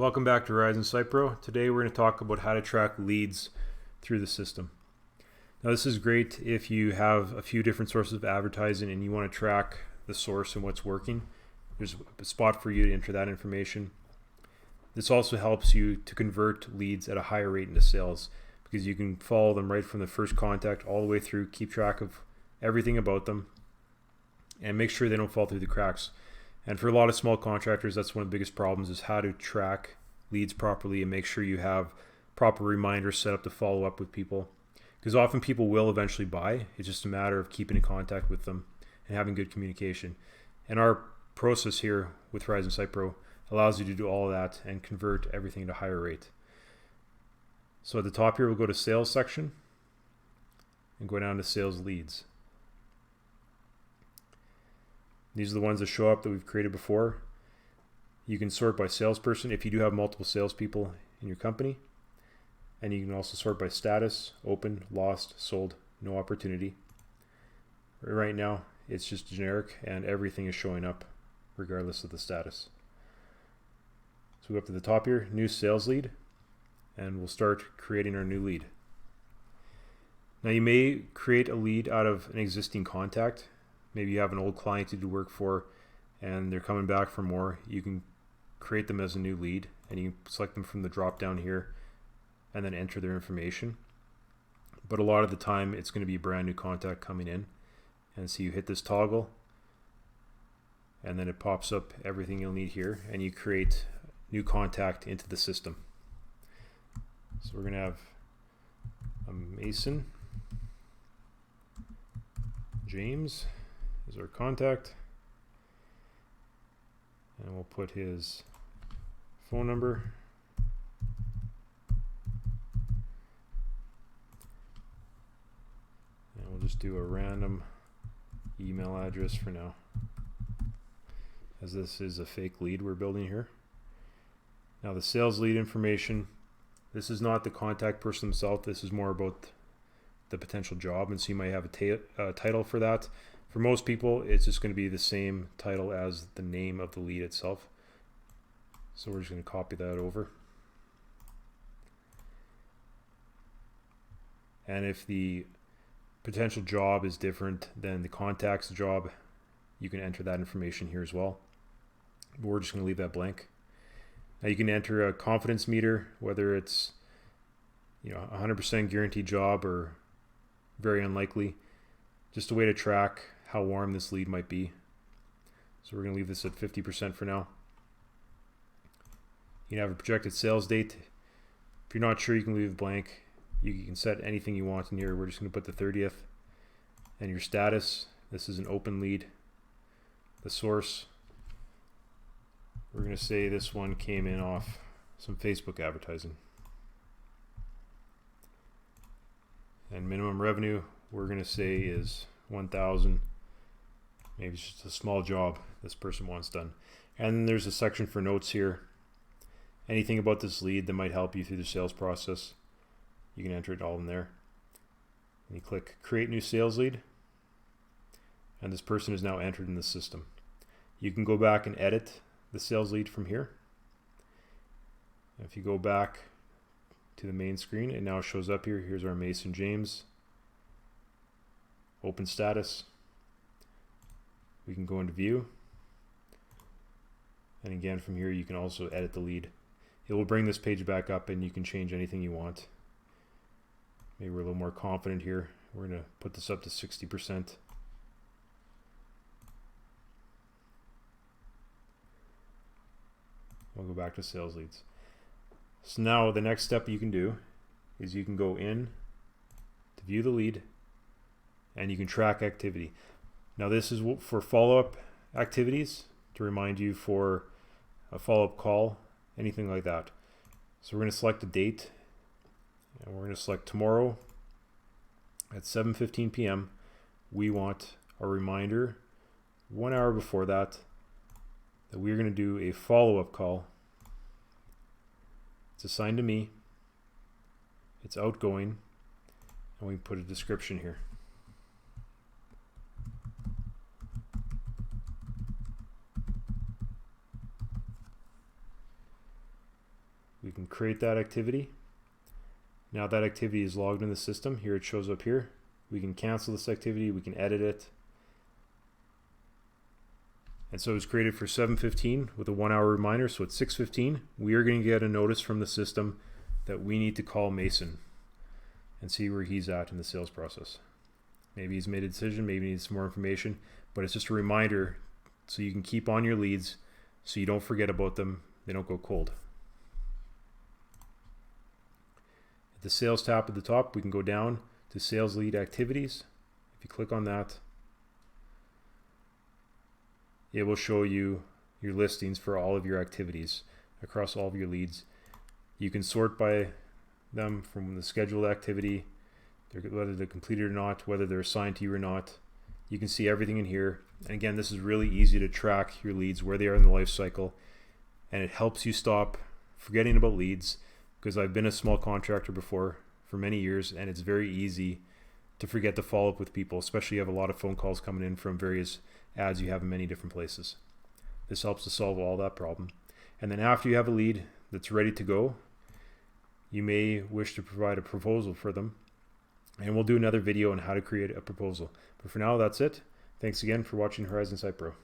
Welcome back to Horizon Site Pro. Today we're going to talk about how to track leads through the system. Now this is great if you have a few different sources of advertising and you want to track the source and what's working. There's a spot for you to enter that information. This also helps you to convert leads at a higher rate into sales because you can follow them right from the first contact all the way through, keep track of everything about them, and make sure they don't fall through the cracks. And for a lot of small contractors, that's one of the biggest problems, is how to track leads properly and make sure you have proper reminders set up to follow up with people. Because often people will eventually buy. It's just a matter of keeping in contact with them and having good communication. And our process here with Horizon Site Pro allows you to do all of that and convert everything at a higher rate. So at the top here, we'll go to sales section and go down to sales leads. These are the ones that show up that we've created before. You can sort by salesperson if you do have multiple salespeople in your company. And you can also sort by status: open, lost, sold, no opportunity. Right now, it's just generic and everything is showing up regardless of the status. So we go up to the top here, new sales lead, and we'll start creating our new lead. Now you may create a lead out of an existing contact. Maybe you have an old client you do work for and they're coming back for more. You can create them as a new lead and you can select them from the drop down here and then enter their information. But a lot of the time it's going to be a brand new contact coming in. And so you hit this toggle and then it pops up everything you'll need here and you create new contact into the system. So we're going to have a Mason James is our contact, and we'll put his phone number, and we'll just do a random email address for now, as this is a fake lead we're building here. Now the sales lead information, this is not the contact person himself, this is more about the potential job, and so you might have a title for that. For most people, it's just going to be the same title as the name of the lead itself. So we're just going to copy that over. And if the potential job is different than the contact's job, you can enter that information here as well. But we're just going to leave that blank. Now you can enter a confidence meter, whether it's 100% guaranteed job or very unlikely. Just a way to track how warm this lead might be. So we're going to leave this at 50% for now. You can have a projected sales date. If you're not sure, you can leave it blank. You can set anything you want in here. We're just going to put the 30th. And your status, this is an open lead. The source, we're going to say this one came in off some Facebook advertising. And minimum revenue, we're going to say is 1,000. Maybe it's just a small job this person wants done. And then there's a section for notes here. Anything about this lead that might help you through the sales process, you can enter it all in there. And you click create new sales lead. And this person is now entered in the system. You can go back and edit the sales lead from here. If you go back to the main screen, it now shows up here. Here's our Mason James. Open status. We can go into view. And again, from here, you can also edit the lead. It will bring this page back up and you can change anything you want. Maybe we're a little more confident here. We're going to put this up to 60%. We'll go back to sales leads. So now the next step you can do is you can go in to view the lead and you can track activity. Now this is for follow-up activities, to remind you for a follow-up call, anything like that. So we're going to select a date and we're going to select tomorrow at 7:15 p.m. We want a reminder 1 hour before that we're going to do a follow-up call. It's assigned to me. It's outgoing. And we put a description here. can create that activity. Now that activity is logged in the system. Here it shows up here. We can cancel this activity, we can edit it. And so it was created for 7:15 with a 1 hour reminder. So at 6:15, we are going to get a notice from the system that we need to call Mason and see where he's at in the sales process. Maybe he's made a decision, maybe he needs some more information, but it's just a reminder so you can keep on your leads so you don't forget about them, they don't go cold. At the sales tab at the top, we can go down to sales lead activities. If you click on that, it will show you your listings for all of your activities across all of your leads. You can sort by them from the scheduled activity, whether they're completed or not, whether they're assigned to you or not. You can see everything in here. And again, this is really easy to track your leads, where they are in the life cycle. And it helps you stop forgetting about leads, because I've been a small contractor before for many years, and it's very easy to forget to follow up with people, especially if you have a lot of phone calls coming in from various ads you have in many different places. This helps to solve all that problem. And then after you have a lead that's ready to go, you may wish to provide a proposal for them. And we'll do another video on how to create a proposal. But for now, that's it. Thanks again for watching Horizon Site Pro.